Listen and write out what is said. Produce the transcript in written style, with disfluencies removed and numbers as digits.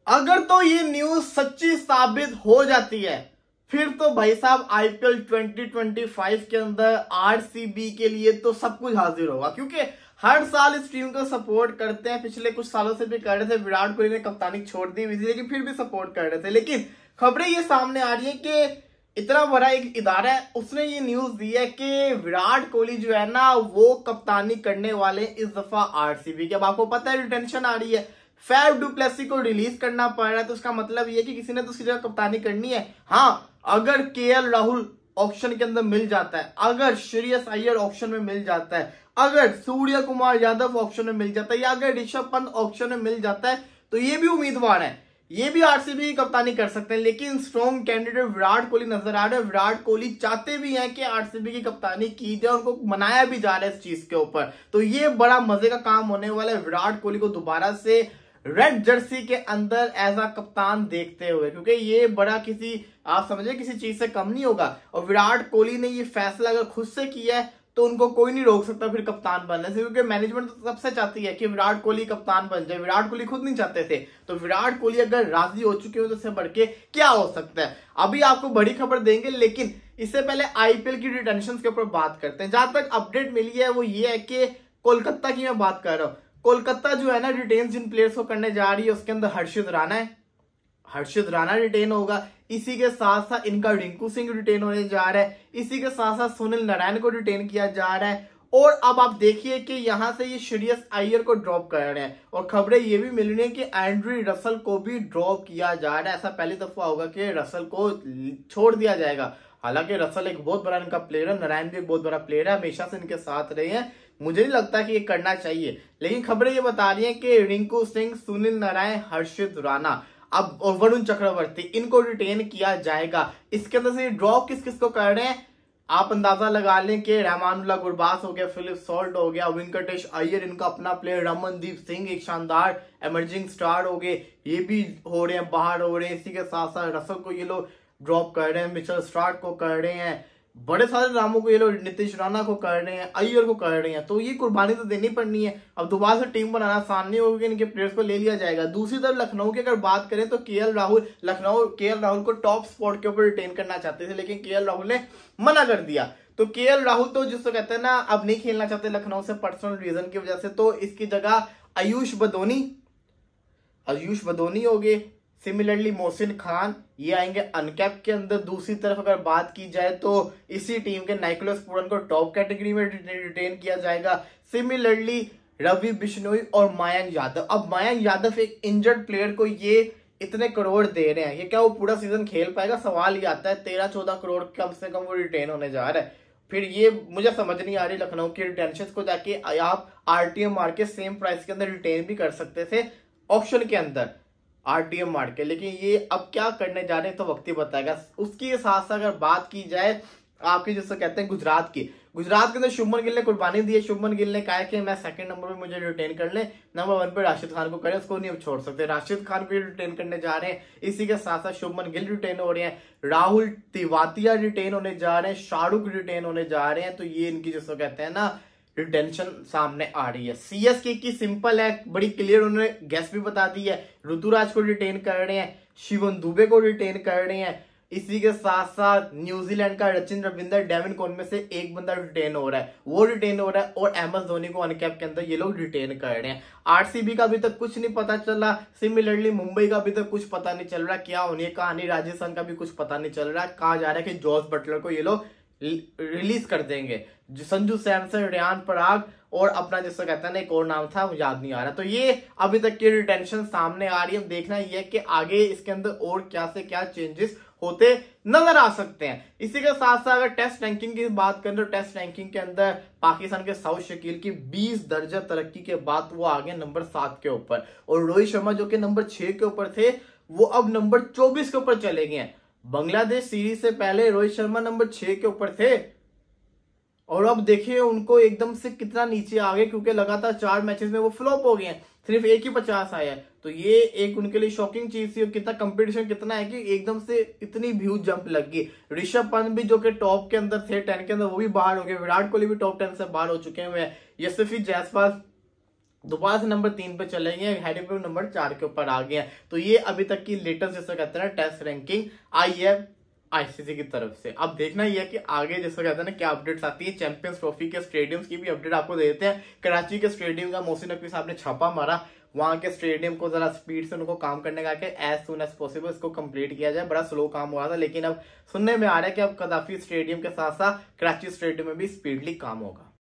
अगर तो ये न्यूज सच्ची साबित हो जाती है फिर तो भाई साहब आईपीएल 2025 के अंदर आरसीबी के लिए तो सब कुछ हाजिर होगा, क्योंकि हर साल इस टीम को सपोर्ट करते हैं। पिछले कुछ सालों से भी कर रहे थे, विराट कोहली ने कप्तानी छोड़ दी थी लेकिन फिर भी सपोर्ट कर रहे थे। लेकिन खबरें ये सामने आ रही है कि इतना बड़ा एक इदारा है, उसने ये न्यूज दी है कि विराट कोहली जो है ना वो कप्तानी करने वाले इस दफा आरसीबी के। अब आपको पता है टेंशन आ रही है, फैफ डु प्लेसी को रिलीज करना पड़ रहा है, तो उसका मतलब ये कि किसी ने तो उसकी जगह कप्तानी करनी है। हाँ, अगर केएल राहुल ऑप्शन के अंदर मिल जाता है, अगर श्रेयस अय्यर ऑप्शन में मिल जाता है, अगर सूर्य कुमार यादव ऑप्शन में मिल जाता है, या अगर ऋषभ पंत ऑप्शन में मिल जाता है, तो ये भी उम्मीदवार है, ये भी आरसीबी की कप्तानी कर सकते हैं। लेकिन स्ट्रॉन्ग कैंडिडेट विराट कोहली नजर आ रहे हैं। विराट कोहली चाहते भी हैं कि आरसीबी की कप्तानी की जाए, उनको मनाया भी जा रहा है इस चीज के ऊपर। तो ये बड़ा मजे का काम होने वाला है विराट कोहली को दोबारा से रेड जर्सी के अंदर एज अ कप्तान देखते हुए, क्योंकि ये बड़ा किसी आप समझे किसी चीज से कम नहीं होगा। और विराट कोहली ने ये फैसला अगर खुद से किया है तो उनको कोई नहीं रोक सकता फिर कप्तान बनने से, क्योंकि मैनेजमेंट तो सबसे चाहती है कि विराट कोहली कप्तान बन जाए। विराट कोहली खुद नहीं चाहते थे, तो विराट कोहली अगर राजी हो चुके हो तो इससे बढ़ के क्या हो सकता है। अभी आपको बड़ी खबर देंगे, लेकिन इससे पहले आईपीएल की रिटेंशन के ऊपर बात करते हैं। जहां तक अपडेट मिली है वो ये है कि कोलकाता की मैं बात कर रहा हूँ। कोलकाता जो है ना रिटेन जिन प्लेयर्स को करने जा रही है उसके अंदर हर्षित राणा है, हर्षित राणा रिटेन होगा। इसी के साथ साथ इनका रिंकू सिंह रिटेन होने जा रहा है, इसी के साथ साथ सुनील नारायण को रिटेन किया जा रहा है। और अब आप देखिए कि यहां से ये श्रेयस अय्यर को ड्रॉप कर रहे हैं, और खबरें ये भी मिल रही है कि एंड्रे रसल को भी ड्रॉप किया जा रहा है। ऐसा पहली दफा होगा कि रसल को छोड़ दिया जाएगा। हालांकि रसल एक बहुत बड़ा इनका प्लेयर है, नारायण भी एक बहुत बड़ा प्लेयर है, हमेशा से इनके साथ रहे हैं। मुझे नहीं लगता कि ये करना चाहिए, लेकिन खबरें ये बता रही हैं कि रिंकू सिंह, सुनील नारायण, हर्षित राणा अब और वरुण चक्रवर्ती इनको रिटेन किया जाएगा। इसके अंदर से ड्रॉप किस किस को कर रहे हैं आप अंदाजा लगा लें कि रहमानुल्लाह गुरबाज हो गया, फिलिप सॉल्ट हो गया, वेंकटेश अय्यर इनका अपना प्लेयर, रमनदीप सिंह एक शानदार एमर्जिंग स्टार हो गए, ये भी हो रहे हैं, बाहर हो रहे हैं। इसी के साथ साथ रसल को ये लोग ड्रॉप कर रहे हैं, मिचेल स्टार्क को कर रहे हैं, बड़े सारे नामों को ये लोग नीतीश राणा को कर रहे हैं, अय्यर को कर रहे हैं। तो ये कुर्बानी तो देनी पड़नी है। अब दोबारा से टीम बनाना आसान नहीं होगा, इनके प्लेयर्स को ले लिया जाएगा। दूसरी तरफ लखनऊ की अगर बात करें तो केएल राहुल को टॉप स्पॉट के ऊपर रिटेन करना चाहते थे, लेकिन केएल राहुल ने मना कर दिया। तो केएल राहुल तो जिसको कहते हैं ना अब नहीं खेलना चाहते लखनऊ से पर्सनल रीजन की वजह से, तो इसकी जगह आयुष बदोनी हो गए। सिमिलरली मोहसिन खान ये आएंगे अनकैप के अंदर। दूसरी तरफ अगर बात की जाए तो इसी टीम के नाइकोलस पूरन को टॉप कैटेगरी में रिटेन किया जाएगा। सिमिलरली रवि बिश्नोई और मयंक यादव। अब मयंक यादव एक इंजर्ड प्लेयर को ये इतने करोड़ दे रहे हैं, ये क्या वो पूरा सीजन खेल पाएगा? सवाल ये आता है। 13-14 करोड़ कम से कम वो रिटेन होने जा रहा है। फिर ये मुझे समझ नहीं आ रही लखनऊ की रिटेंशन को, जाके आप आरटीएम मार के सेम प्राइस के अंदर रिटेन भी कर सकते थे ऑप्शन के अंदर आरटीएम मार के, लेकिन ये अब क्या करने जा रहे हैं तो वक्त ही बताएगा। उसके साथ साथ अगर बात की जाए आपके जिससे कहते हैं गुजरात के अंदर शुभमन गिल ने कुर्बानी दी है। शुभमन गिल ने कहा कि मैं सेकंड नंबर पे मुझे रिटेन कर ले, नंबर 1 पे राशिद खान को करें, उसको नहीं अब छोड़ सकते। राशिद खान भी रिटेन करने जा रहे हैं। इसी के साथ साथ शुभमन गिल रिटेन हो रहे हैं, राहुल तिवातिया रिटेन होने जा रहे हैं, शाहरुख रिटेन होने जा रहे हैं। तो ये इनकी जिसको कहते हैं ना रिटेंशन सामने आ रही है। सीएसके की सिंपल है, बड़ी क्लियर, उन्होंने गेस भी बता दी है। ऋतुराज को रिटेन कर रहे हैं, शिवम दुबे को रिटेन कर रहे हैं। इसी के साथ साथ न्यूजीलैंड का रचिन रविंदर, डेविन कॉन में से एक बंदा रिटेन हो रहा है, वो रिटेन हो रहा है। और एम एस धोनी को अनकैप के अंदर ये लोग रिटेन कर रहे हैं। आरसीबी का अभी तक कुछ नहीं पता चला। सिमिलरली मुंबई का अभी तक कुछ पता नहीं चल रहा क्या होनी है कहानी। राजस्थान का भी कुछ पता नहीं चल रहा। कहा जा रहा है कि जॉस बटलर को ये लोग रिलीज कर देंगे। संजू सैमसन, रेयान पराग और अपना जिसको कहता है ना एक और नाम था मुझे याद नहीं आ रहा। तो ये अभी तक की रिटेंशन सामने आ रही है। देखना ये है कि आगे इसके अंदर और क्या से क्या चेंजेस होते नजर आ सकते हैं। इसी के साथ साथ अगर टेस्ट रैंकिंग की बात करें तो टेस्ट रैंकिंग के अंदर पाकिस्तान के साउथ शकील की 20 दर्जा तरक्की के बाद वो आ गए नंबर 7 के ऊपर, और रोहित शर्मा जो कि नंबर 6 के ऊपर थे वो अब नंबर 24 के ऊपर चले गए हैं। बांग्लादेश सीरीज से पहले रोहित शर्मा नंबर 6 के ऊपर थे, और अब देखिए उनको एकदम से कितना नीचे आ गए, क्योंकि लगातार 4 मैचेस में वो फ्लॉप हो गए हैं, सिर्फ एक ही 50 आया है। तो ये एक उनके लिए शॉकिंग चीज थी। कितना कंपटीशन कितना है कि एकदम से इतनी ह्यूज जंप लग गई। ऋषभ पंत भी जो कि टॉप के अंदर थे 10 के अंदर, वो भी बाहर हो गए। विराट कोहली भी टॉप 10 से बाहर हो चुके हैं। यशस्वी जायसवाल दोबारा से नंबर 3 पे चलेंगे, हेडिंग नंबर 4 के ऊपर आ गए हैं। तो ये अभी तक की लेटेस्ट जैसे कहते हैं ना टेस्ट रैंकिंग आई है आईसीसी की तरफ से। अब देखना यह है कि आगे जैसे कहते हैं ना क्या अपडेट्स आती है। चैंपियंस ट्रॉफी के स्टेडियम्स की भी अपडेट आपको दे देते हैं। कराची के स्टेडियम का मोहसिन नकवी साहब ने छापा मारा, वहां के स्टेडियम को जरा स्पीड से उनको काम करने का एज सुन एज पॉसिबल इसको कंप्लीट किया जाए। बड़ा स्लो काम हो रहा था, लेकिन अब सुनने में आ रहा है कि अब कदाफी स्टेडियम के साथ साथ कराची स्टेडियम में भी स्पीडली काम होगा।